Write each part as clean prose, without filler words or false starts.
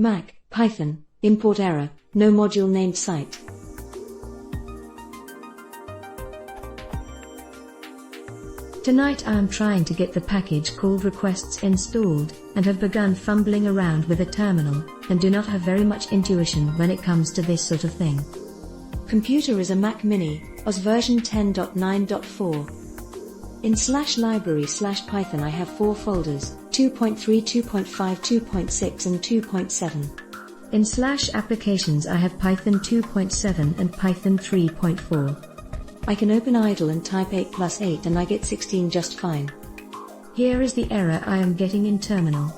Mac, Python, import error, no module named site. Tonight I am trying to get the package called requests installed, and have begun fumbling around with a terminal, and do not have very much intuition when it comes to this sort of thing. Computer is a Mac Mini, OS version 10.9.4. In /library/Python I have 4 folders, 2.3, 2.5, 2.6 and 2.7. In /applications I have Python 2.7 and Python 3.4. I can open idle and type 8 plus 8 and I get 16 just fine. Here is the error I am getting in terminal.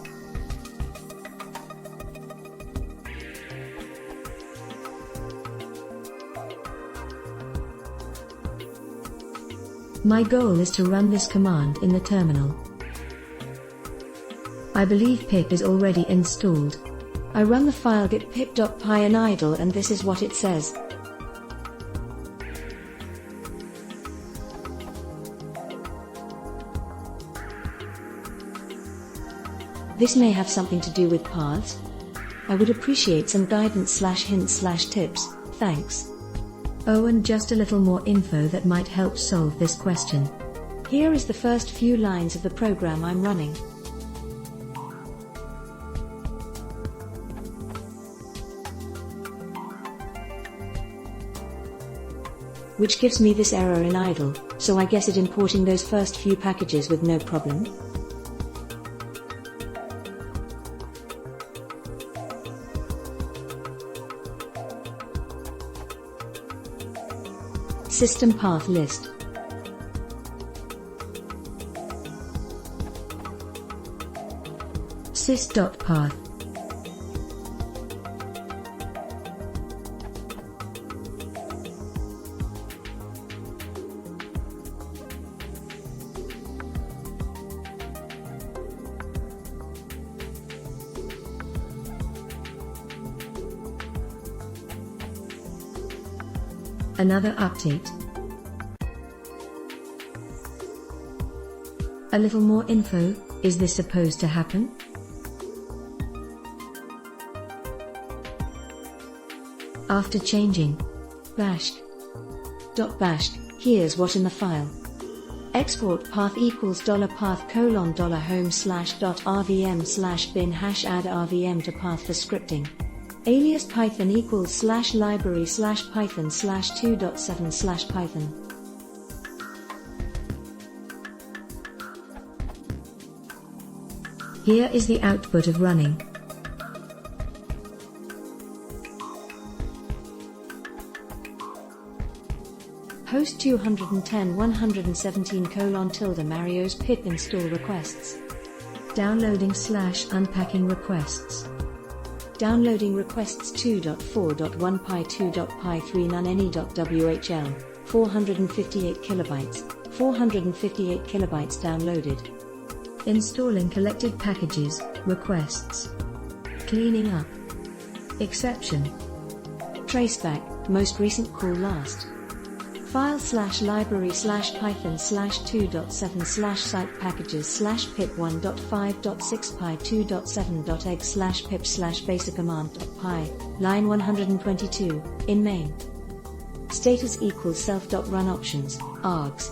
My goal is to run this command in the terminal. I believe pip is already installed. I run the file git pip.py in idle and this is what it says. This may have something to do with paths. I would appreciate some guidance/hints/tips, thanks. Oh, and just a little more info that might help solve this question. Here is the first few lines of the program I'm running. Which gives me this error in idle, so I guess it importing those first few packages with no problem. System path list. sys.path. Another update. A little more info, is this supposed to happen? After changing bash. .bash, here's what in the file. Export path equals $path:$home/.rvm/bin #add rvm to path for scripting. Alias Python equals /library/Python/2.7/Python. Here is the output of running. Host 210.117:tilde Mario's pip install requests. Downloading /unpacking requests. Downloading requests 2.4.1 2.py 3none.whl, 458 kilobytes, 458 kilobytes downloaded. Installing collected packages, requests. Cleaning up. Exception. Traceback, most recent call last. File /library/Python/2.7/site packages/pip1.5.6py2.7.egg/pip/basic-command.py, line 122, in main. Status equals self.run options, args.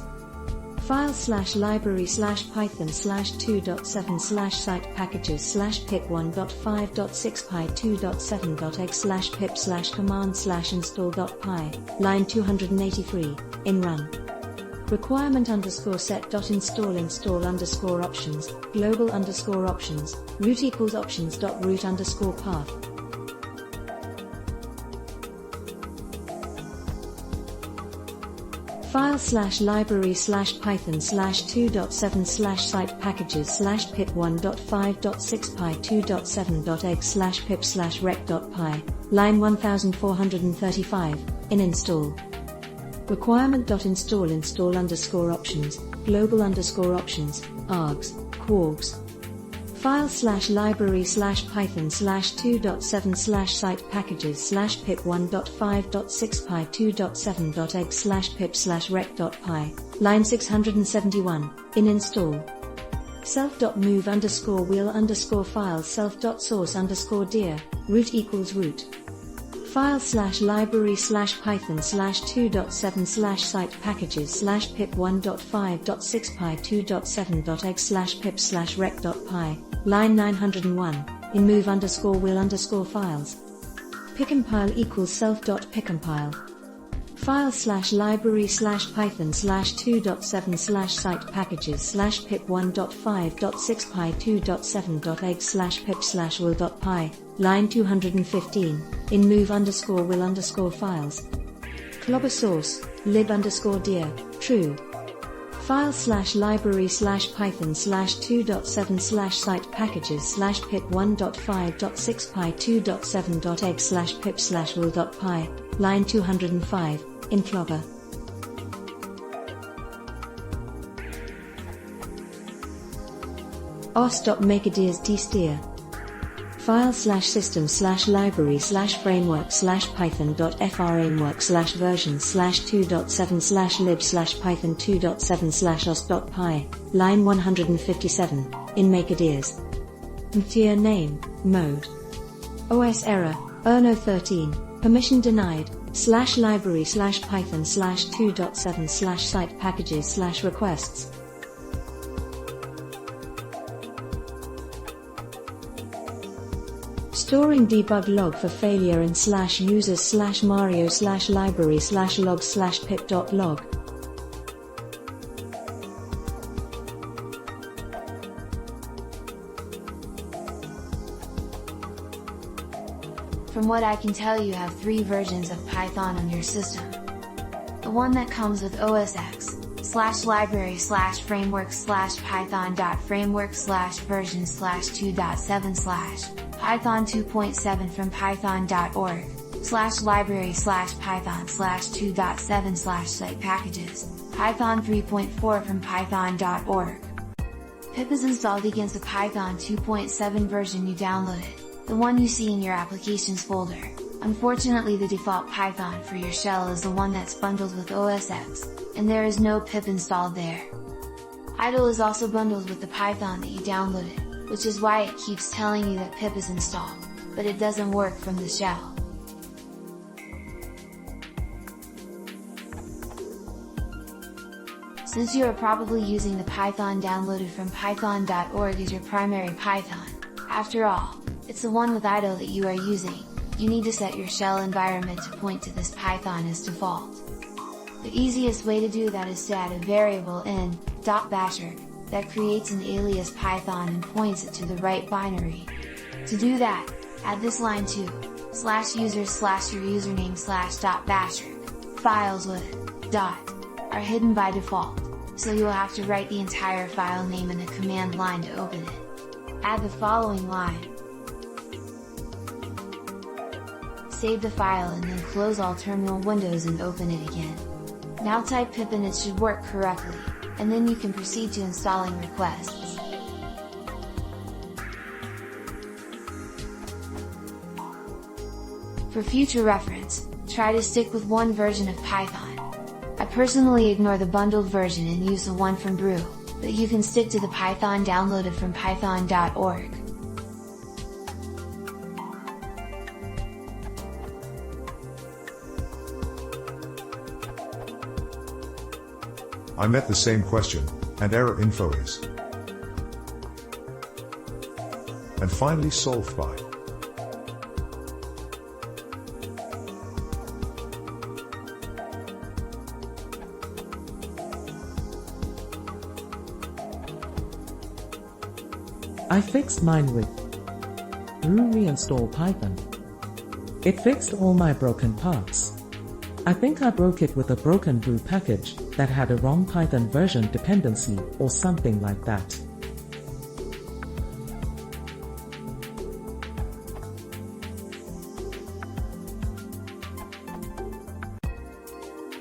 File /library/Python/2.7/site packages/pip1.5.6py2.7.egg/pip/command/install.py, line 283, in run. Requirement_set.install_options, global_options, root equals options.root_path. File /library/Python/2.7/site packages/pip1.5.6py2.7.egg/pip/rec.py, line 1435, in install. Requirement.install_options, global_options, args, quargs. File /library/Python/2.7/site packages/pip1.5.6py2.7.egg/pip/rec.py, line 671, in install. Self.move_wheel_file self.source_dir, root equals root. File slash library slash python slash 2.7 slash site packages slash pip 1.5.6 pi 2.7.exe slash pip slash rec.py, line 901, in move underscore will underscore files. Pickcompile equals self.pickcompile. File slash library slash python slash 2.7 slash site packages slash pip 1.5.6 pi 2.7.exe slash pip slash will.py, line 215, in move underscore will underscore files. Clobber source, lib underscore dir, true. File slash library slash python slash 2.7 slash site packages slash pip 1.5.6 pi 2.7.exe slash pip slash will.py, line 205, in Clobber. os.makeadirs dsteer. File slash system slash library slash framework slash python.framework slash version slash 2.7 slash lib slash python 2.7 slash os.py, line 157, in makeadirs. Mthea name, mode. OS error, Erno 13, permission denied, slash library slash python slash 2.7 slash site packages slash requests. Storing debug log for failure in slash users slash mario slash library slash log slash pip.log. From what I can tell, you have 3 versions of Python on your system. The one that comes with OS X, slash library slash framework slash python.framework slash version slash 2.7 slash Python 2.7 from python.org, slash library slash python slash 2.7 slash site packages, Python 3.4 from python.org. Pip is installed against the Python 2.7 version you downloaded, the one you see in your applications folder. Unfortunately, the default Python for your shell is the one that's bundled with OS X, and there is no pip installed there. Idle is also bundled with the Python that you downloaded, which is why it keeps telling you that pip is installed, but it doesn't work from the shell. Since you are probably using the Python downloaded from python.org as your primary Python, after all, it's the one with idle that you are using, you need to set your shell environment to point to this Python as default. The easiest way to do that is to add a variable in .basher that creates an alias Python and points it to the right binary. To do that, add this line to /users/ your username /.basher. Files with .dot are hidden by default, so you will have to write the entire file name in the command line to open it. Add the following line. Save the file and then close all terminal windows and open it again. Now type pip and it should work correctly, and then you can proceed to installing requests. For future reference, try to stick with one version of Python. I personally ignore the bundled version and use the one from Brew, but you can stick to the Python downloaded from python.org. I met the same question, and error info is. And finally solved by. I fixed mine with Brew reinstall Python. It fixed all my broken parts. I think I broke it with a broken Brew package that had a wrong Python version dependency or something like that.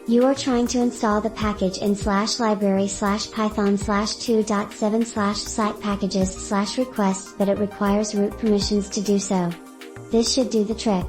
You are trying to install the package in /library /python /2.7 site packages /requests, but it requires root permissions to do so. This should do the trick.